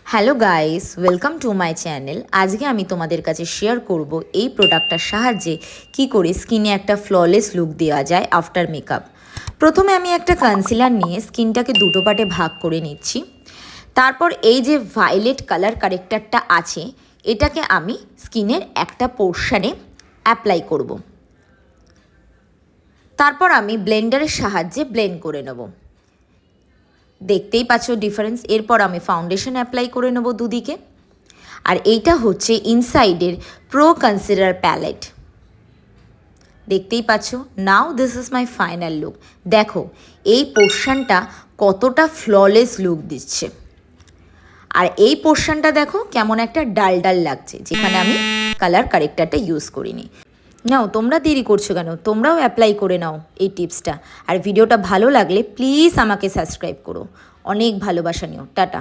Hello guys, welcome to my channel. আজকে আমি তোমাদের কাছে শেয়ার করব এই প্রোডাক্টটার সাহায্যে কি করে স্কিনে একটা ফ্ললেস লুক দেওয়া যায় আফটার মেকআপ। প্রথমে আমি একটা কনসিলার নিয়ে স্কিনটাকে দুটো পার্টে ভাগ করে নিচ্ছি। তারপর এই যে ভায়োলেট কালার কারেক্টারটা আছে এটাকে আমি স্কিনের একটা পোর্শনে অ্যাপ্লাই করব। তারপর আমি ব্লেন্ডারের সাহায্যে ব্লেন্ড করে নেব। দেখতেই পাচ্ছ ডিফারেন্স। এরপর আমি ফাউন্ডেশন অ্যাপ্লাই করে নেব দুদিকে। আর এইটা হচ্ছে ইনসাইডের প্রো কনসিলার প্যালেট। দেখতেই পাচ্ছ। Now this is my final look. দেখো এই পোর্শনটা কতটা ফ্ললেস লুক দিচ্ছে। আর এই পোর্শনটা দেখো কেমন একটা ডাল ডাল লাগছে, যেখানে আমি কালার কারেক্টারটা ইউজ করিনি। নাও তোমরা দেরি করছো কেন, তোমরাও অ্যাপ্লাই করে নাও এই টিপসটা। আর ভিডিওটা ভালো লাগলে প্লিজ আমাকে সাবস্ক্রাইব করো। অনেক ভালোবাসা নিও। টাটা।